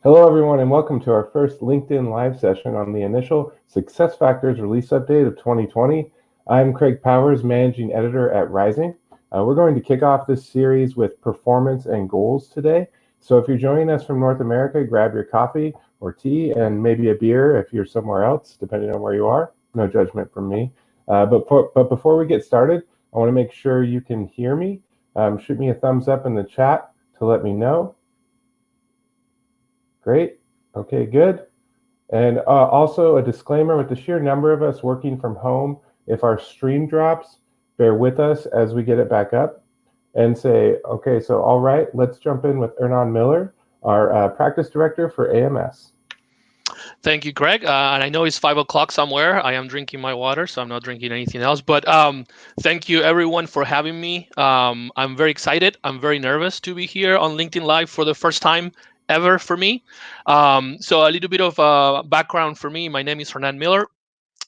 Hello, everyone, and welcome to our first LinkedIn Live session on the initial SuccessFactors release update of 2020. I'm Craig Powers, Managing Editor at Rizing. We're going to kick off this series with performance and goals today. So if you're joining us from North America, grab your coffee or tea and maybe a beer if you're somewhere else, depending on where you are. No judgment from me. But before we get started, I want to make sure you can hear me. Shoot me a thumbs up in the chat to let me know. Great. Okay, good. And also a disclaimer, with the sheer number of us working from home, if our stream drops, bear with us as we get it back up and say, okay, so all right, let's jump in with Hernan Miller, our practice director for AMS. Thank you, Greg. And I know it's 5 o'clock somewhere. I am drinking my water, so I'm not drinking anything else. But thank you, everyone, for having me. I'm very excited. I'm very nervous to be here on LinkedIn Live for the first time ever for me. So a little bit of background for me. My name is Hernan Miller.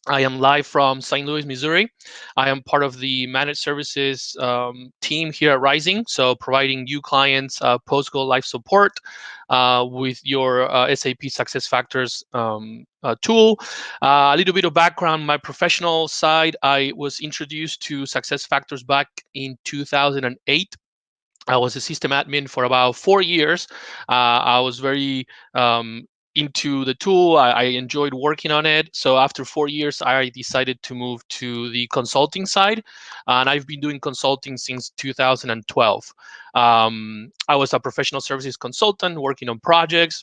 I am live from St. Louis, Missouri. I am part of the managed services team here at Rizing, so providing you clients post-go live support with your SAP SuccessFactors tool. A little bit of background, my professional side, I was introduced to SuccessFactors back in 2008. I was a system admin for about 4 years. I was very into the tool. I enjoyed working on it. So after 4 years, I decided to move to the consulting side, and I've been doing consulting since 2012. I was a professional services consultant working on projects,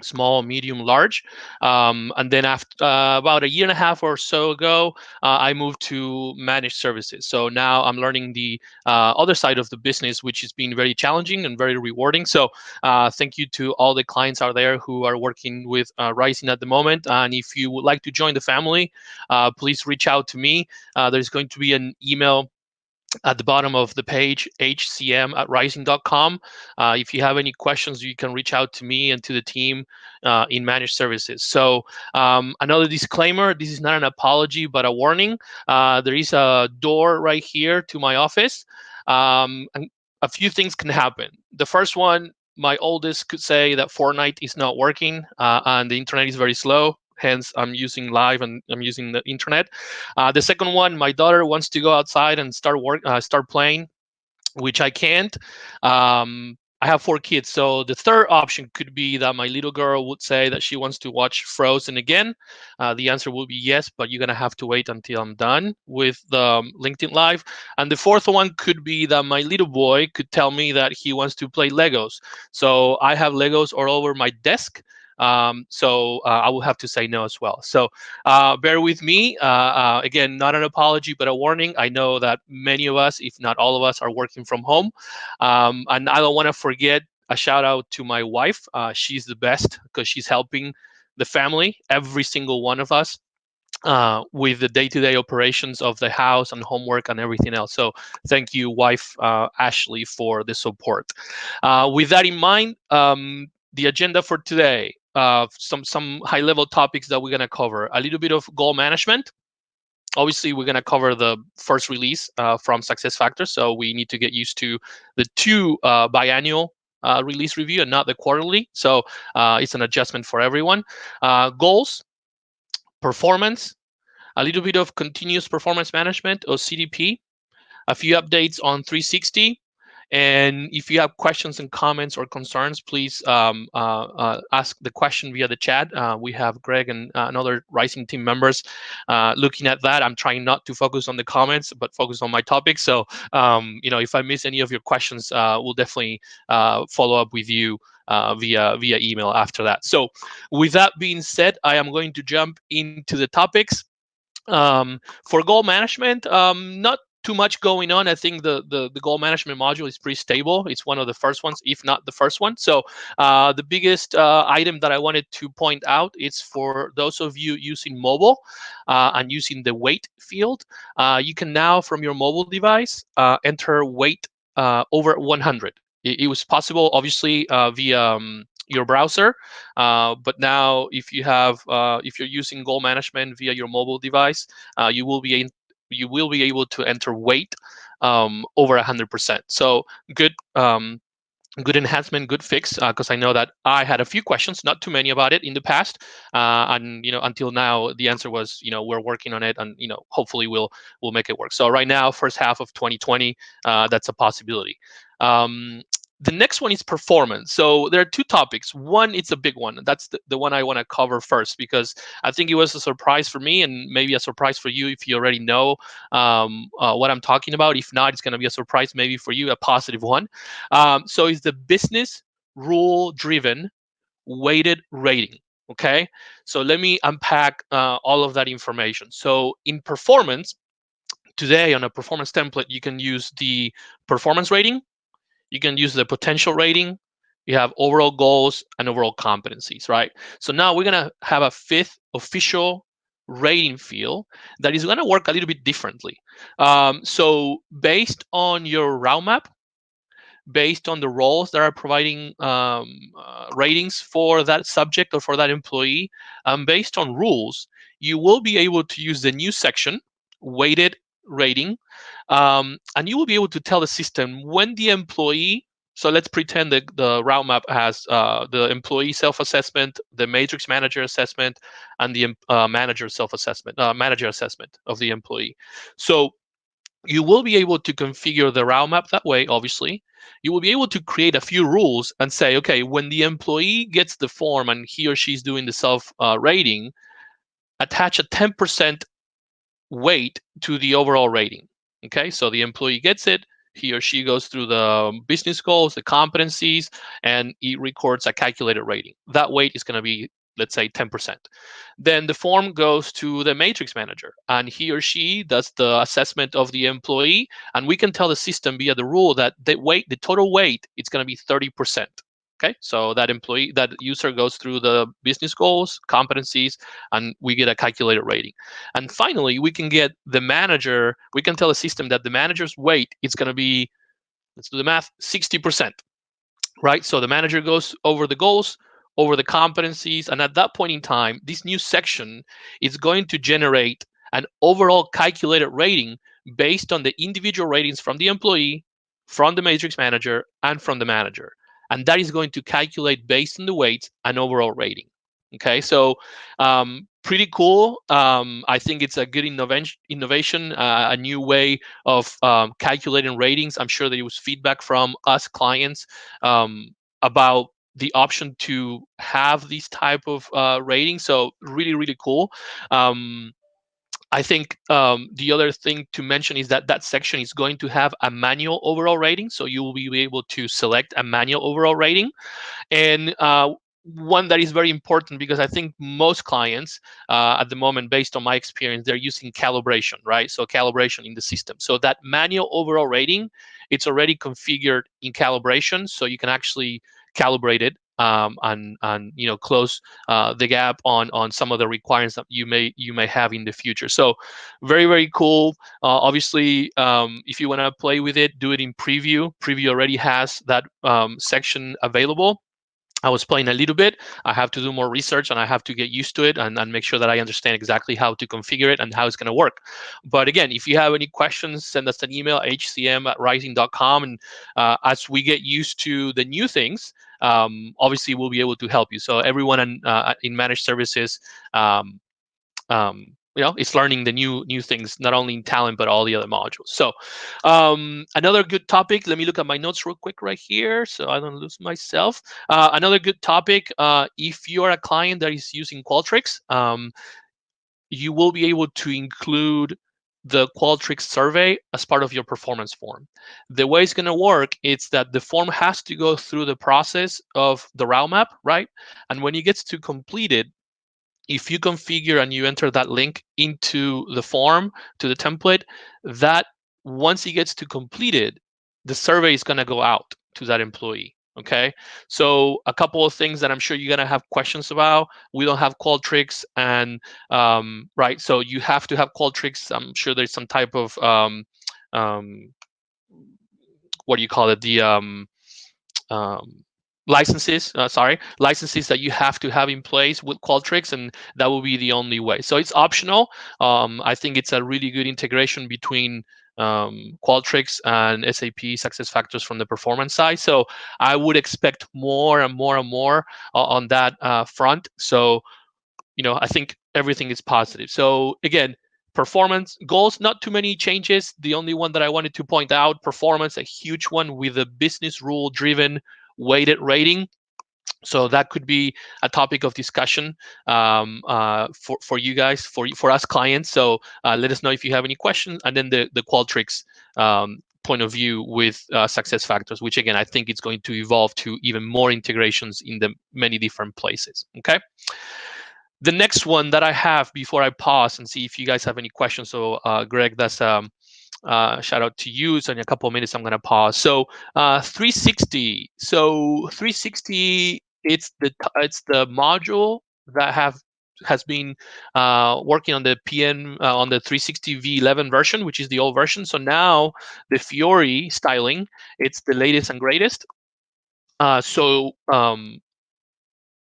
small, medium, large. And then after about a year and a half or so ago, I moved to managed services. So now I'm learning the other side of the business, which has been very challenging and very rewarding. So thank you to all the clients out there who are working with Rising at the moment. And if you would like to join the family, please reach out to me. There's going to be an email at the bottom of the page, hcm@rising.com. If you have any questions, you can reach out to me and to the team in managed services. So another disclaimer, this is not an apology, but a warning. There is a door right here to my office, and a few things can happen. The first one, my oldest could say that Fortnite is not working and the internet is very slow. Hence, I'm using live and I'm using the internet. The second one, my daughter wants to go outside and start playing, which I can't. I have 4 kids, so the third option could be that my little girl would say that she wants to watch Frozen again. The answer will be yes, but you're gonna have to wait until I'm done with the LinkedIn Live. And the fourth one could be that my little boy could tell me that he wants to play Legos. So I have Legos all over my desk. So I will have to say no as well. So bear with me. Again, not an apology, but a warning. I know that many of us, if not all of us, are working from home. And I don't want to forget a shout out to my wife. She's the best because she's helping the family, every single one of us, with the day-to-day operations of the house and homework and everything else. So thank you, wife Ashley, for the support. With that in mind, the agenda for today, some high-level topics that we're going to cover. A little bit of goal management. Obviously, we're going to cover the first release from SuccessFactors, so we need to get used to the 2 biannual release review and not the quarterly. So it's an adjustment for everyone. Goals, performance, a little bit of continuous performance management or CDP, a few updates on 360. And if you have questions and comments or concerns, please ask the question via the chat. We have Greg and other Rising team members looking at that. I'm trying not to focus on the comments, but focus on my topic. So, if I miss any of your questions, we'll definitely follow up with you via email after that. So, with that being said, I am going to jump into the topics. For goal management, not too much going on. I think the goal management module is pretty stable. It's one of the first ones, if not the first one. So the biggest item that I wanted to point out is for those of you using mobile and using the weight field, you can now from your mobile device enter weight over 100. It was possible, obviously, via your browser, but now if you're using goal management via your mobile device, you will be able to enter weight over 100%. So good good enhancement, good fix, because I know that I had a few questions, not too many about it in the past, and until now the answer was we're working on it, and hopefully we'll make it work. So right now, first half of 2020, that's a possibility. The next one is performance. So there are two topics. One, it's a big one. That's the one I want to cover first, because I think it was a surprise for me, and maybe a surprise for you if you already know what I'm talking about. If not, it's going to be a surprise maybe for you, a positive one. So it's the business rule driven weighted rating. Okay, so let me unpack all of that information. So in performance, today on a performance template, you can use the performance rating, you can use the potential rating, you have overall goals and overall competencies, right? So now we're going to have a fifth official rating field that is going to work a little bit differently. So based on your route map, based on the roles that are providing ratings for that subject or for that employee, based on rules, you will be able to use the new section, weighted rating, and you will be able to tell the system when the employee. So let's pretend that the route map has the employee self-assessment, the matrix manager assessment, and the manager self-assessment, manager assessment of the employee. So you will be able to configure the route map that way. Obviously, you will be able to create a few rules and say, okay, when the employee gets the form and he or she's doing the self rating, attach a 10% weight to the overall rating. Okay, so the employee gets it, he or she goes through the business goals, the competencies, and it records a calculated rating. That weight is going to be, let's say, 10%. Then the form goes to the matrix manager, and he or she does the assessment of the employee, and we can tell the system via the rule that the total weight, it's going to be 30%. Okay, so that user goes through the business goals, competencies, and we get a calculated rating. And finally, we can get the manager, we can tell the system that the manager's weight is going to be, let's do the math, 60%, right? So the manager goes over the goals, over the competencies, and at that point in time, this new section is going to generate an overall calculated rating based on the individual ratings from the employee, from the matrix manager, and from the manager. And that is going to calculate based on the weights an overall rating. Okay, so pretty cool. I think it's a good innovation, a new way of calculating ratings. I'm sure there was feedback from us clients about the option to have these type of ratings. So really, really cool. I think the other thing to mention is that that section is going to have a manual overall rating. So you will be able to select a manual overall rating. And one that is very important, because I think most clients at the moment, based on my experience, they're using calibration, right? So calibration in the system. So that manual overall rating, it's already configured in calibration, so you can actually calibrate it and close the gap on some of the requirements that you may have in the future. So very, very cool. Obviously, if you want to play with it, do it in preview. Preview already has that section available. I was playing a little bit. I have to do more research and I have to get used to it and make sure that I understand exactly how to configure it and how it's going to work. But again, if you have any questions, send us an email, hcm@rizing.com. And as we get used to the new things, obviously we'll be able to help you. So everyone in managed services, it's learning the new things, not only in talent, but all the other modules. So another good topic, let me look at my notes real quick right here so I don't lose myself. Another good topic, if you're a client that is using Qualtrics, you will be able to include the Qualtrics survey as part of your performance form. The way it's going to work is that the form has to go through the process of the route map, right? And when it gets to completed, if you configure and you enter that link into the form, to the template, that once it gets to completed, the survey is going to go out to that employee. Okay, so a couple of things that I'm sure you're going to have questions about. We don't have Qualtrics, and right, so you have to have Qualtrics. I'm sure there's some type of what do you call it? The licenses that you have to have in place with Qualtrics, and that will be the only way. So it's optional. I think it's a really good integration between Qualtrics and SAP SuccessFactors from the performance side. So I would expect more and more and more on that front. So I think everything is positive. So again, performance goals, not too many changes. The only one that I wanted to point out, performance, a huge one with a business rule driven weighted rating. So that could be a topic of discussion for you guys, for us clients. So let us know if you have any questions. And then the Qualtrics point of view with SuccessFactors, which again, I think it's going to evolve to even more integrations in the many different places. Okay. The next one that I have before I pause and see if you guys have any questions. So Greg, that's shout out to you. So in a couple of minutes, I'm going to pause. So 360. So 360, it's the module that has been working on the PM on the 360 V11 version, which is the old version. So now the Fiori styling, it's the latest and greatest.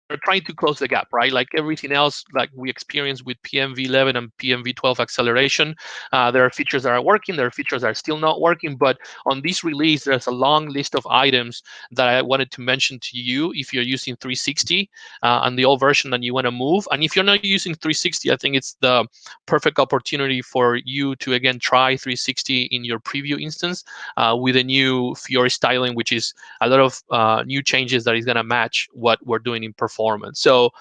We're trying to close the gap, right? Like everything else, like we experienced with PMV11 and PMV12 acceleration, there are features that are working, there are features that are still not working. But on this release, there's a long list of items that I wanted to mention to you if you're using 360 and the old version and you want to move. And if you're not using 360, I think it's the perfect opportunity for you to, again, try 360 in your preview instance with a new Fiori styling, which is a lot of new changes that is going to match what we're doing in performance. So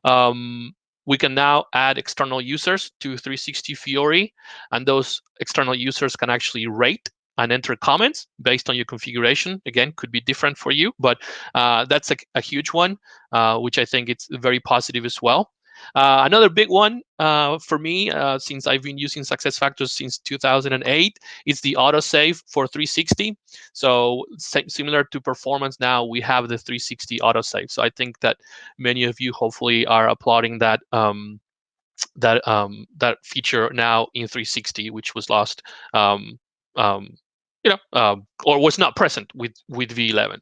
we can now add external users to 360 Fiori, and those external users can actually rate and enter comments based on your configuration. Again, could be different for you, but that's a huge one, which I think it's very positive as well. Another big one for me, since I've been using SuccessFactors since 2008, is the autosave for 360. So similar to performance, now we have the 360 autosave. So I think that many of you hopefully are applauding that that feature now in 360, which was lost, or was not present with V11.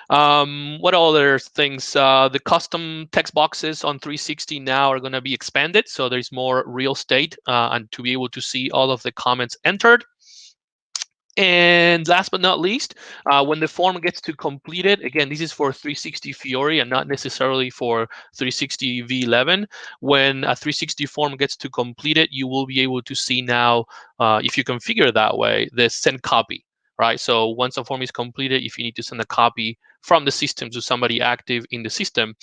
What other things? The custom text boxes on 360 now are going to be expanded, so there's more real estate and to be able to see all of the comments entered. And last but not least, when the form gets to completed, again, this is for 360 Fiori and not necessarily for 360 V11. When a 360 form gets to completed, you will be able to see now, if you configure it that way, the send copy. Right. So once a form is completed, if you need to send a copy from the system to somebody active in the system,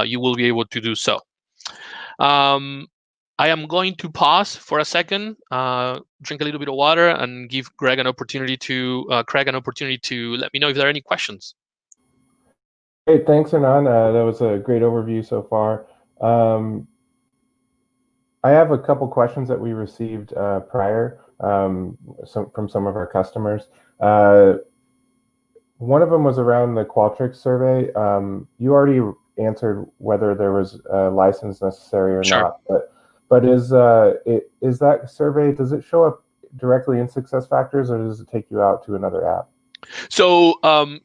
you will be able to do so. I am going to pause for a second, drink a little bit of water, and give Greg an opportunity to let me know if there are any questions. Great, thanks, Hernan. That was a great overview so far. I have a couple questions that we received prior from some of our customers. One of them was around the Qualtrics survey. You already answered whether there was a license necessary or Sure. not, but is that survey, does it show up directly in SuccessFactors, or does it take you out to another app? So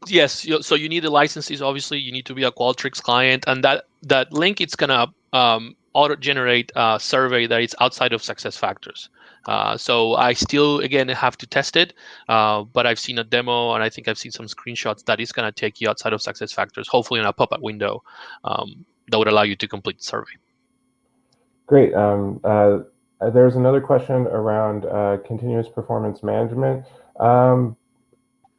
yes, so you need the licenses. Obviously, you need to be a Qualtrics client, and that link, it's gonna auto-generate a survey that is outside of SuccessFactors. So I still, again, have to test it, but I've seen a demo, and I think I've seen some screenshots that is going to take you outside of SuccessFactors, hopefully in a pop-up window that would allow you to complete the survey. Great. There's another question around continuous performance management.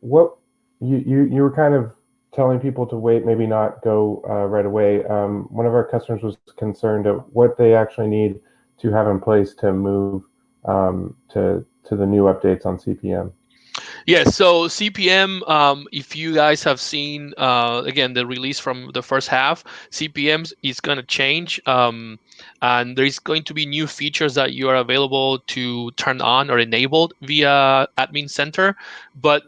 What you were kind of telling people to wait, maybe not go right away. One of our customers was concerned at what they actually need to have in place to move to the new updates on CPM. Yes, so CPM, if you guys have seen, again, the release from the first half, CPM is going to change, and there's going to be new features that you are available to turn on or enabled via Admin Center, but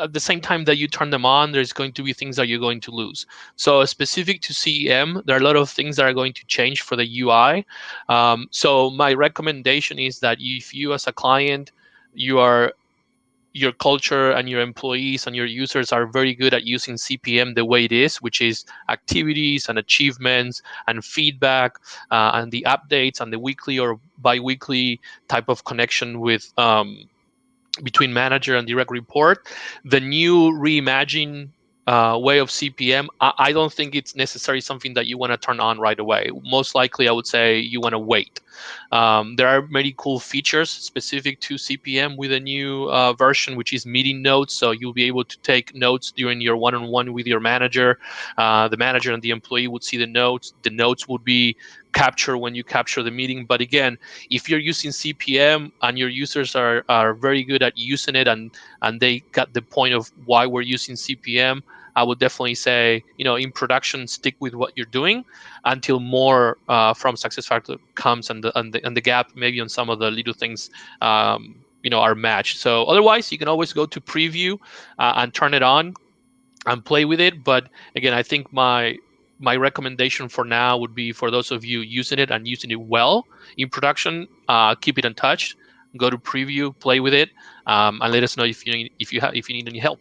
at the same time that you turn them on, there's going to be things that you're going to lose. So specific to CEM, there are a lot of things that are going to change for the UI. So my recommendation is that if you as a client, you your culture and your employees and your users are very good at using CPM the way it is, which is activities and achievements and feedback and the updates and the weekly or bi-weekly type of connection with between manager and direct report, the new reimagined way of CPM, I don't think it's necessarily something that you want to turn on right away. Most likely, I would say you want to wait. There are many cool features specific to CPM with a new version, which is meeting notes. So you'll be able to take notes during your one-on-one with your manager. The manager and the employee would see the notes. The notes would be captured when you capture the meeting. But again, if you're using CPM and your users are very good at using it and they got the point of why we're using CPM, I would definitely say, in production, stick with what you're doing until more from SuccessFactors comes and the gap maybe on some of the little things are matched. So otherwise, you can always go to preview and turn it on and play with it. But again, I think my recommendation for now would be for those of you using it and using it well in production, keep it untouched. Go to preview, play with it, and let us know if you need any help.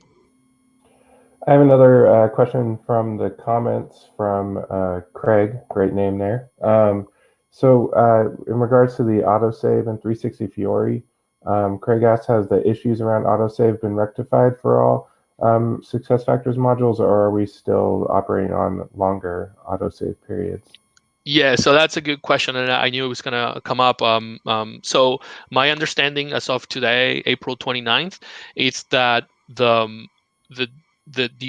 I have another question from the comments from Craig. Great name there. So in regards to the autosave and 360 Fiori, Craig asks, has the issues around autosave been rectified for all SuccessFactors modules, or are we still operating on longer autosave periods? Yeah, so that's a good question, and I knew it was going to come up. So my understanding as of today, April 29th, is that the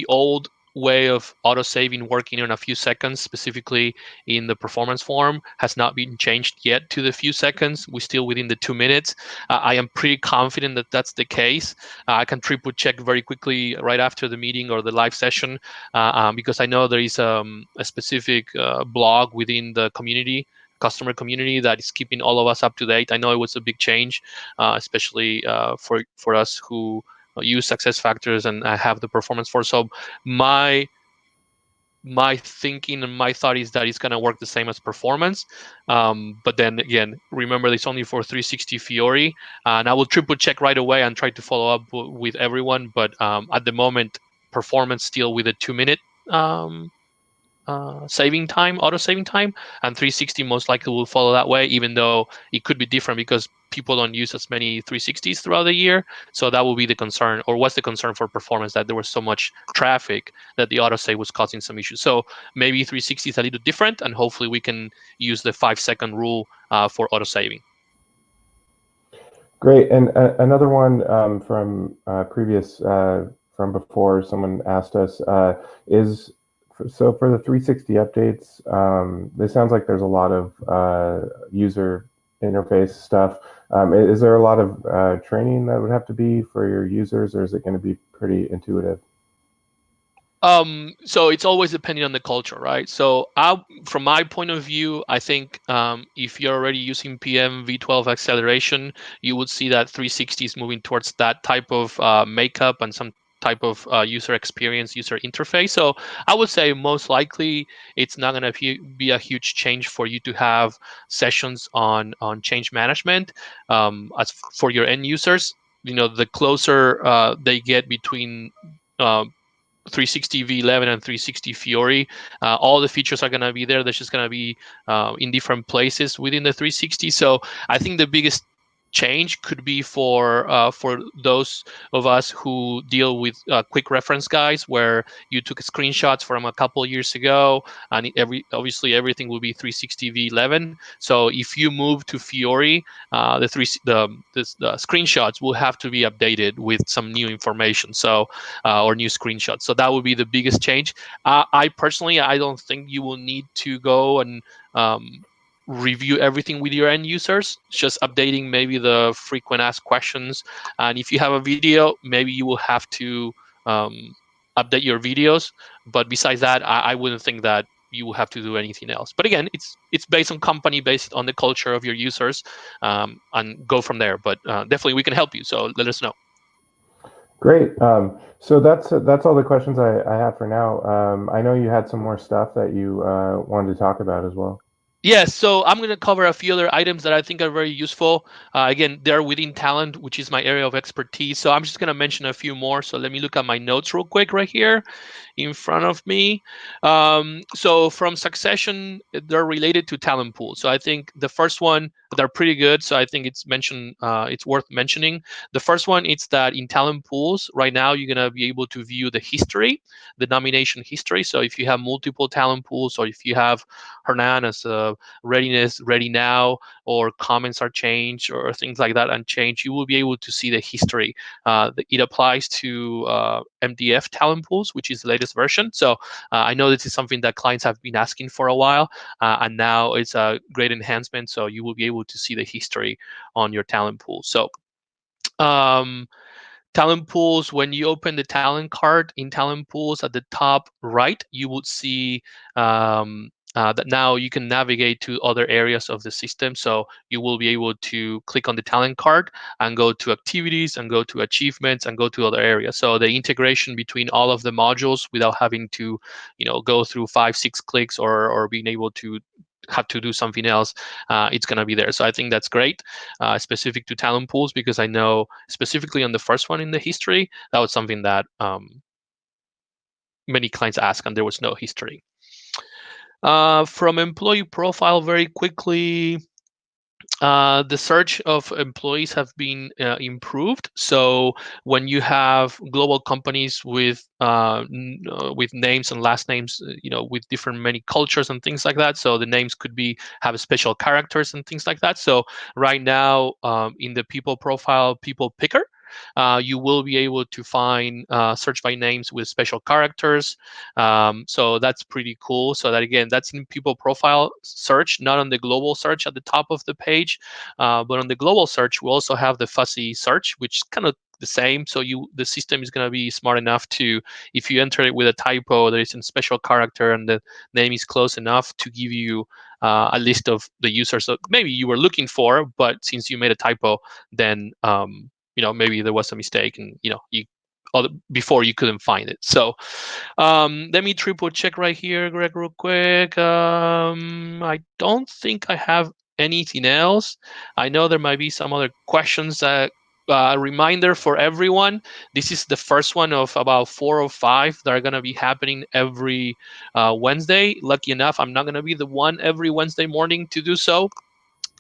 old way of auto saving working in a few seconds, specifically in the performance form, has not been changed yet to the few seconds. We're still within the 2 minutes. I am pretty confident that that's the case. I can triple check very quickly right after the meeting or the live session because I know there is a specific blog within the customer community that is keeping all of us up to date. I know it was a big change, especially for us who use SuccessFactors and I have the performance for. So my thinking and my thought is that it's going to work the same as performance. But then again, remember it's only for 360 Fiori, and I will triple check right away and try to follow up with everyone. But at the moment, performance still with a 2 minute auto saving time, and 360 most likely will follow that way, even though it could be different because people don't use as many 360s throughout the year. So that will be the concern, or what's the concern for performance, that there was so much traffic that the autosave was causing some issues. So maybe 360 is a little different, and hopefully we can use the 5-second rule for autosaving. Great. And another one from previous, from before, someone asked us, is, so for the 360 updates, this sounds like there's a lot of user interface stuff. Is there a lot of training that would have to be for your users, or is it going to be pretty intuitive? So it's always depending on the culture, right? So from my point of view, I think if you're already using PM V12 acceleration, you would see that 360 is moving towards that type of makeup and some type of user experience, user interface. So I would say most likely it's not going to be a huge change for you to have sessions on change management. As for your end users, the closer they get between 360 V11 and 360 Fiori, all the features are going to be there. They're just going to be in different places within the 360. So I think the biggest change could be for those of us who deal with quick reference guides, where you took screenshots from a couple of years ago, and obviously everything will be 360 V11. So if you move to Fiori, the screenshots will have to be updated with some new information, or new screenshots. So that would be the biggest change. I personally, I don't think you will need to go and review everything with your end users, just updating maybe the frequent asked questions. And if you have a video, maybe you will have to update your videos. But besides that, I wouldn't think that you will have to do anything else. But again, it's based on company, based on the culture of your users, and go from there. But definitely we can help you. So let us know. Great. So that's all the questions I have for now. I know you had some more stuff that you wanted to talk about as well. Yes, so I'm going to cover a few other items that I think are very useful. Again, they're within talent, which is my area of expertise. So I'm just going to mention a few more. So let me look at my notes real quick right here in front of me. So from Succession, they're related to talent pools. So I think the first one, they're pretty good. So I think it's worth mentioning. The first one is that in talent pools, right now, you're going to be able to view the history, the nomination history. So if you have multiple talent pools, or if you have Hernan as a readiness, ready now, or comments are changed or things like that unchanged, you will be able to see the history. It applies to MDF talent pools, which is the latest version. So I know this is something that clients have been asking for a while, and now it's a great enhancement. So you will be able to see the history on your talent pool. So um, talent pools, when you open the talent card in talent pools at the top right, you would see that now you can navigate to other areas of the system. So you will be able to click on the talent card and go to activities and go to achievements and go to other areas. So the integration between all of the modules without having to, go through 5-6 clicks or being able to have to do something else, it's going to be there. So I think that's great, specific to talent pools, because I know specifically on the first one in the history, that was something that many clients asked, and there was no history. From employee profile, very quickly, the search of employees have been improved. So when you have global companies with names and last names, with different many cultures and things like that, so the names could have special characters and things like that. So right now, in the people profile, people picker, you will be able to find search by names with special characters. So that's pretty cool. So that, again, that's in people profile search, not on the global search at the top of the page. But on the global search, we also have the fuzzy search, which is kind of the same. So the system is going to be smart enough to, if you enter it with a typo, there is a special character and the name is close enough, to give you a list of the users that maybe you were looking for, but since you made a typo, then maybe there was a mistake, and before you couldn't find it. So let me triple check right here, Greg, real quick. I don't think I have anything else. I know there might be some other questions. Reminder for everyone, this is the first one of about 4 or 5 that are going to be happening every Wednesday. Lucky enough, I'm not going to be the one every Wednesday morning to do so.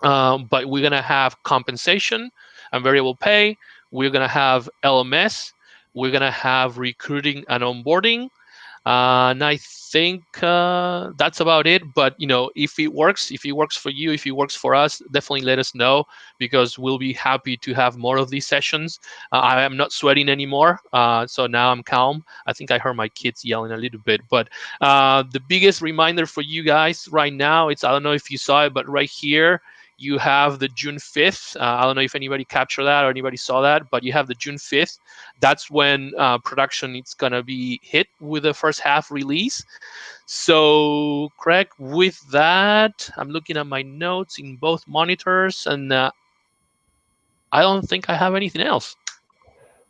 But we're going to have compensation and variable pay. We're going to have LMS. We're going to have recruiting and onboarding. And I think that's about it. But if it works for you, if it works for us, definitely let us know, because we'll be happy to have more of these sessions. I am not sweating anymore, so now I'm calm. I think I heard my kids yelling a little bit. But the biggest reminder for you guys right now, I don't know if you saw it, but right here, you have the June 5th. I don't know if anybody captured that or anybody saw that, but you have the June 5th. That's when production is going to be hit with the first half release. So, Craig, with that, I'm looking at my notes in both monitors, and I don't think I have anything else.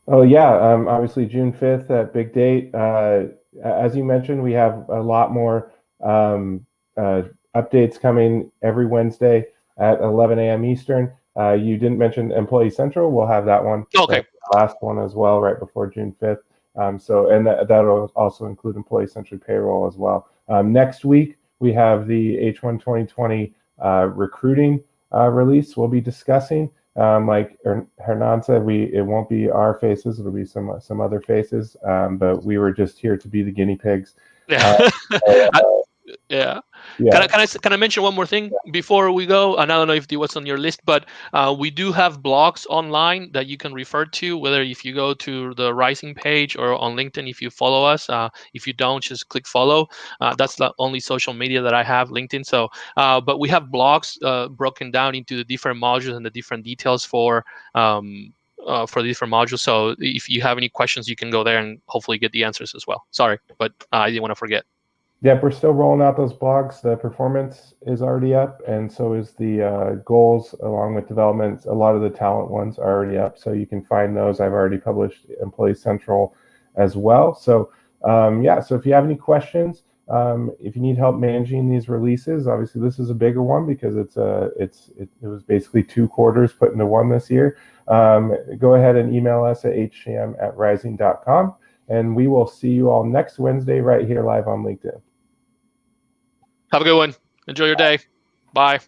Oh, yeah. Obviously, June 5th, that big date. As you mentioned, we have a lot more updates coming every Wednesday at 11 a.m. Eastern. You didn't mention Employee Central. We'll have that one, Okay. the last one as well, right before June 5th. And that'll also include Employee Central Payroll as well. Next week, we have the H1 2020 recruiting release we'll be discussing. Like Hernan said, it won't be our faces; it'll be some other faces. But we were just here to be the guinea pigs. Yeah. Yeah. Can I mention one more thing before we go? And I don't know if it was on your list, but we do have blogs online that you can refer to, whether if you go to the Rising page or on LinkedIn if you follow us. If you don't, just click follow. That's the only social media that I have, LinkedIn. So, but we have blogs broken down into the different modules and the different details for the different modules. So if you have any questions, you can go there and hopefully get the answers as well. Sorry, but I didn't want to forget. Yep, we're still rolling out those blogs. The performance is already up, and so is the goals along with development. A lot of the talent ones are already up, so you can find those. I've already published Employee Central as well. So so if you have any questions, If you need help managing these releases, obviously this is a bigger one because it was basically 2 quarters put into one this year. Go ahead and email us at hcm@rising.com, and we will see you all next Wednesday right here live on LinkedIn. Have a good one. Enjoy your day. Bye.